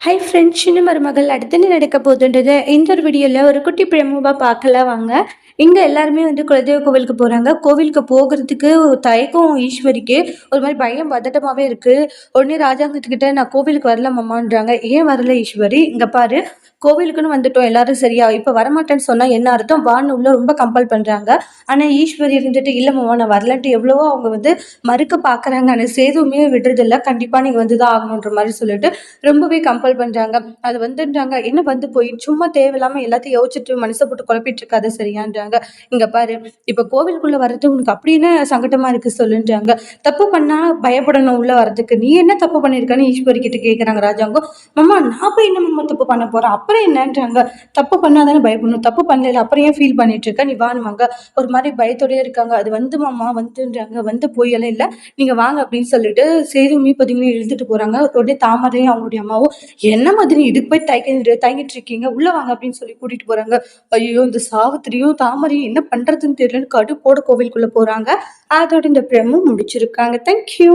Hi friends, சின்ன மருமகள் அடுத்து என்ன நடக்க போகுதுன்றது இந்த ஒரு வீடியோவில் ஒரு குட்டி பிரமுகா பார்க்கலாம் வாங்க. இங்கே எல்லாருமே வந்து குலதெய்வ கோவிலுக்கு போகிறாங்க. கோவிலுக்கு போகிறதுக்கு ஒரு தயக்கம் ஈஸ்வரிக்கு, ஒரு மாதிரி பயம் பதட்டமாகவே இருக்குது. உடனே ராஜாங்கத்துக்கிட்ட நான் கோவிலுக்கு வரல மாமான்றாங்க. ஏன் வரல ஈஸ்வரி, இங்கே பாரு கோவிலுக்குன்னு வந்துட்டோம் எல்லாரும், சரியா இப்போ வரமாட்டேன்னு சொன்னால் என்ன அர்த்தம், வான்னு உள்ள ரொம்ப கம்பல் பண்ணுறாங்க. ஆனால் ஈஸ்வரி இருந்துட்டு இல்லை மாமா நான் வரலன்ட்டு எவ்வளவோ அவங்க வந்து மறுக்க பார்க்குறாங்க. ஆனால் சேதுவுமே விடுறதில்ல, கண்டிப்பாக நீங்கள் வந்து தான் ஆகணுன்ற மாதிரி சொல்லிட்டு ரொம்பவே கம்பல் பண்றாங்க. அது வந்துன்றாங்க, "என்ன வந்து போய் சும்மா தேவையில்லாம எல்லாத்தையும் யோசிச்சுட்டு மனச போட்டு குழப்பிட்டு இருக்காத சரியான்றாங்க." "இங்க பாரு, இப்ப கோவிலுக்குள்ள வர்றது உனக்கு அப்படி என்ன சங்கட்டமா இருக்கு சொல்லுன்றாங்க." "தப்பு பண்ணா பயப்படணும் உள்ள வர்றதுக்கு. நீ என்ன தப்பு பண்ணியிருக்கன்னு?" ஈஸ்வரி கிட்ட கேட்குறாங்க ராஜாங்கம். "மாமா நான் போய் என்ன மாமா தப்பு பண்ண போறேன்? அப்புறம் என்னன்றாங்க." "தப்பு பண்ணாதானே பயப்படணும். தப்பு பண்ணல அப்புறம் ஏன் ஃபீல் பண்ணிட்டு இருக்க? நீ வான்னுவாங்க." ஒரு மாதிரி பயத்தோடயே இருக்காங்க. "அது வந்து மாமா வந்துன்றாங்க. வந்து போய் எல்லாம் இல்ல. நீங்க வாங்க." அப்படின்னு சொல்லிட்டு சேதுமே பார்த்தீங்கன்னா இழுத்துட்டு போறாங்க. உடனே தாமரையும் அவங்களுடைய அம்மாவும், என்ன மாதிரி இதுக்கு போய் தயங்கிட்டு இருக்கீங்க, உள்ள வாங்க அப்படின்னு சொல்லி கூட்டிட்டு போறாங்க. ஐயோ, இந்த சாவித்திரியும் தாமரையும் என்ன பண்றதுன்னு தெரியலன்னு கடுப்போட கோவிலுக்குள்ள போறாங்க. அதோட இந்த பிரமும் முடிச்சிருக்காங்க. தேங்க்யூ.